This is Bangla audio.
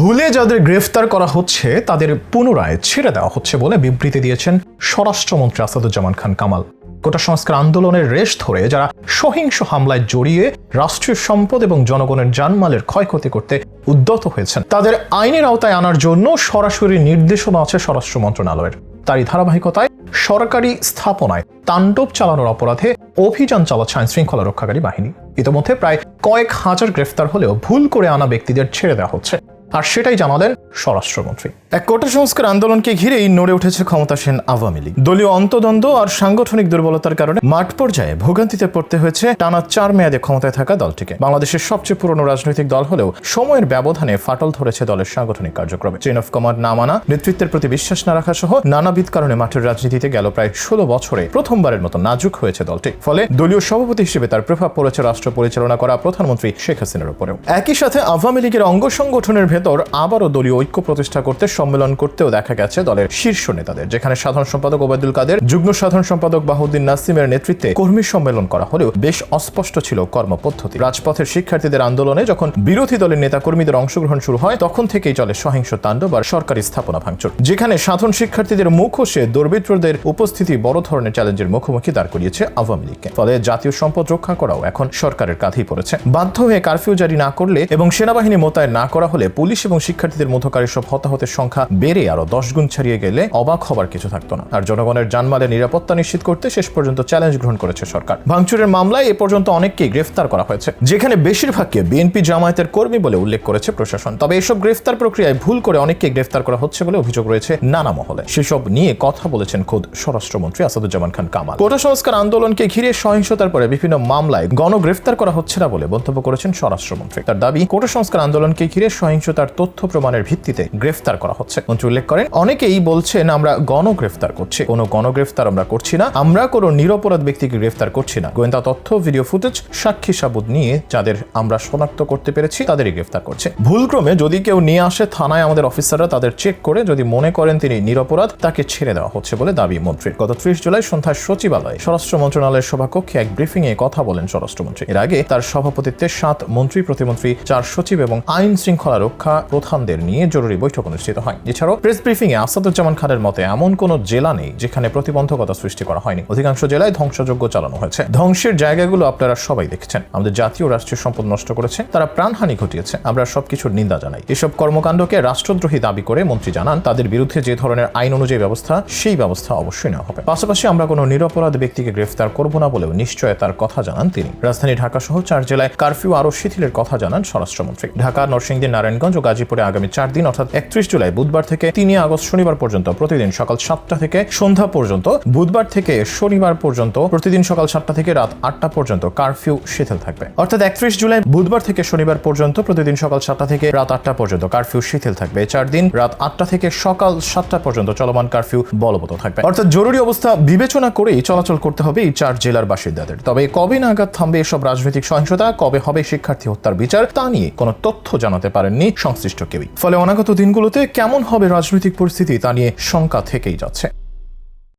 ভুলে যাদের গ্রেফতার করা হচ্ছে তাদের পুনরায় ছেড়ে দেওয়া হচ্ছে বলে বিবৃতি দিয়েছেন স্বরাষ্ট্রমন্ত্রী আসাদুজ্জামান খান কামাল। কোটা সংস্কার আন্দোলনের রেশ ধরে যারা সহিংস হামলায় জড়িয়ে রাষ্ট্রীয় সম্পদ এবং জনগণের জানমালের ক্ষয়ক্ষতি করতে উদ্যত হয়েছেন তাদের আইনের আওতায় আনার জন্য সরাসরি নির্দেশনা আছে স্বরাষ্ট্র মন্ত্রণালয়ের। তারই ধারাবাহিকতায় সরকারি স্থাপনায় তাণ্ডব চালানোর অপরাধে অভিযান চালাচ্ছে আইন শৃঙ্খলা রক্ষাকারী বাহিনী। ইতিমধ্যে প্রায় কয়েক হাজার গ্রেফতার হলেও ভুল করে আনা ব্যক্তিদের ছেড়ে দেওয়া হচ্ছে, আর সেটাই জানালেন স্বরাষ্ট্রমন্ত্রী। এক কোটা সংস্কার আন্দোলনকে ঘিরেই নড়ে উঠেছে ক্ষমতাসীন আওয়ামী লীগ। দলীয় অন্তদ্বন্দ্ব আর সাংগঠনিক দুর্বলতার কারণে মাঠ পর্যায়ে ভোগান্তিতে পড়তে হয়েছে টানা 4 মেয়াদে ক্ষমতায় থাকা দলটিকে। বাংলাদেশের সবচেয়ে পুরনো রাজনৈতিক দল হলেও সময়ের ব্যবধানে ফাটল ধরেছে দলের সাংগঠনিক কার্যক্রমে। চেইন অফ কমান্ড না মানা, নেতৃত্বের প্রতি বিশ্বাস না রাখা সহ নানাবিধ কারণে মাঠের রাজনীতিতে গেল প্রায় 16 বছরে প্রথমবারের মতো নাজুক হয়েছে দলটি। ফলে দলীয় সভাপতি হিসেবে তার প্রভাব পড়েছে রাষ্ট্র পরিচালনা করা প্রধানমন্ত্রী শেখ হাসিনার উপরেও। একই সাথে আওয়ামী লীগের অঙ্গ সংগঠনের ভেতর আবারও দলীয় ঐক্য প্রতিষ্ঠা করতে সম্মেলন করতেও দেখা গেছে দলের শীর্ষ নেতাদের, যেখানে সাধারণ সম্পাদক ওবায়দুল কাদের, যুগ্ম সাধারণ সম্পাদক বাহাউদ্দিন নাসিমের নেতৃত্বে কর্মী সম্মেলন করা হলেও বেশ অস্পষ্ট ছিল কর্মপদ্ধতি। রাজপথের শিক্ষার্থীদের আন্দোলনে যখন বিরোধী দলের নেতা কর্মীদের অংশগ্রহণ শুরু হয় তখন থেকেই চলে সহিংস তাণ্ডব আর সরকারি স্থাপনা ভাঙচুর, যেখানে সাধারণ শিক্ষার্থীদের মুখোশে দুর্বৃত্তদের উপস্থিতি বড় ধরনের চ্যালেঞ্জের মুখোমুখি দাঁড় করিয়েছে আওয়ামী লীগকে। ফলে জাতীয় সম্পদ রক্ষা করাও এখন সরকারের কাঁধেই পড়েছে। বাধ্য হয়ে কারফিউ জারি না করলে এবং সেনাবাহিনী মোতায়েন না করা হলে পুলিশ এবং শিক্ষার্থীদের মধ্যকার সব হতাহতের সংখ্যা বেড়ে আরো 10 গুণ ছাড়িয়ে গেলে অবাক হবার কিছু থাকতো না। আর জনগণের জানমালের নিরাপত্তা নিশ্চিত করতে শেষ পর্যন্ত চ্যালেঞ্জ গ্রহণ করেছে সরকার। ভাঙচুরের মামলায় এ পর্যন্ত অনেককেই গ্রেফতার করা হয়েছে, যেখানে বেশিরভাগকে বিএনপি জামায়াতের কর্মী বলে উল্লেখ করেছে প্রশাসন। তবে এসব গ্রেফতার প্রক্রিয়ায় ভুল করে অনেককে গ্রেফতার করা হচ্ছে বলে অভিযোগ রয়েছে নানা মহলে। সেসব নিয়ে কথা বলেছেন খোদ স্বরাষ্ট্রমন্ত্রী আসাদুজ্জামান খান কামাল। কোটা সংস্কার আন্দোলনকে ঘিরে সহিংসতার পরে বিভিন্ন মামলায় গণগ্রেফতার করা হচ্ছে না বলে মন্তব্য করেছেন স্বরাষ্ট্রমন্ত্রী। তার দাবি, কোটা সংস্কার আন্দোলনকে ঘিরে সহিংসতার তথ্য প্রমাণের ভিত্তিতে গ্রেফতার করা হচ্ছে। মন্ত্রী উল্লেখ করেন, অনেকেই বলছেন আমরা গণগ্রেফতার করছি। কোনো গণগ্রেফতার আমরা করছি না, আমরা কোনো নিরপরাধ ব্যক্তিকে গ্রেফতার করছি না। গোয়েন্দা তথ্য, ভিডিও ফুটেজ, সাক্ষী সাবুত নিয়ে যাদের আমরা শনাক্ত করতে পেরেছি তাদেরই গ্রেফতার করছে। ভুলক্রমে যদি কেউ নিয়ে আসে থানায়, আমাদের অফিসাররা তাদের চেক করে যদি মনে করেন তিনি নিরপরাধ তাকে ছেড়ে দেওয়া হচ্ছে বলে দাবি মন্ত্রীর। গত 30 জুলাই সন্ধ্যায় সচিবালয়ে স্বরাষ্ট্র মন্ত্রণালয়ের সভাকক্ষে এক ব্রিফিং এ কথা বলেন স্বরাষ্ট্রমন্ত্রী। এর আগে তার সভাপতিত্বে 7 মন্ত্রী, প্রতিমন্ত্রী, 4 সচিব এবং আইন শৃঙ্খলা রক্ষা প্রধানদের নিয়ে জরুরি বৈঠক অনুষ্ঠিত হয়। এছাড়াও প্রেস ব্রিফিং এ আসাদুজ্জামান খানের মতে এমন কোন জেলা নেই যেখানে প্রতিবন্ধকতা সৃষ্টি করা হয়নি। অধিকাংশ জেলায় ধ্বংসযজ্ঞ চালানো হয়েছে। ধ্বংসের জায়গাগুলো আপনারা সবাই দেখেছেন। আমাদের জাতীয় রাষ্ট্রীয় সম্পদ নষ্ট করেছে, তারা প্রাণহানি ঘটিয়েছে। আমরা সবকিছুর নিন্দা জানাই। এসব কর্মকাণ্ডকে রাষ্ট্রদ্রোহী দাবি করে মন্ত্রী জানান, তাদের বিরুদ্ধে যে ধরনের আইন অনুযায়ী ব্যবস্থা সেই ব্যবস্থা অবশ্যই নেওয়া হবে। পাশাপাশি আমরা কোনো নিরপরাধ ব্যক্তিকে গ্রেফতার করব না বলেও নিশ্চয়তার কথা জানান তিনি। রাজধানী ঢাকা সহ 4 জেলায় কারফিউ আরো শিথিলের কথা জানান স্বরাষ্ট্রমন্ত্রী। ঢাকা, নরসিংদী, নারায়ণগঞ্জ ও গাজীপুরে আগামী 4 দিন অর্থাৎ 31 জুলাই বুধবার থেকে 3 আগস্ট শনিবার পর্যন্ত প্রতিদিন সকাল 7টা থেকে সন্ধ্যা পর্যন্ত, বুধবার থেকে শনিবার পর্যন্ত প্রতিদিন সকাল 7টা থেকে রাত 8টা পর্যন্ত কারফিউ শিথিল থাকবে। অর্থাৎ 31 জুলাই বুধবার থেকে শনিবার পর্যন্ত প্রতিদিন সকাল 7টা থেকে রাত 8টা পর্যন্ত কারফিউ শিথিল থাকবে। 4 দিন রাত 8টা থেকে সকাল 7টা পর্যন্ত চলমান কারফিউ বলবৎ থাকবে। অর্থাৎ জরুরি অবস্থা বিবেচনা করেই চলাচল করতে হবে এই 4 জেলার বাসিন্দাদের। তবে কবে নাগাদ থামবে এসব রাজনৈতিক সহিংসতা, কবে হবে শিক্ষার্থী হত্যার বিচার, তা নিয়ে কোনো তথ্য জানাতে পারেননি সংশ্লিষ্ট কেউই। ফলে অনাগত দিনগুলোতে কেমন হবে রাজনৈতিক পরিস্থিতি তা নিয়ে শঙ্কা থেকেই যাচ্ছে।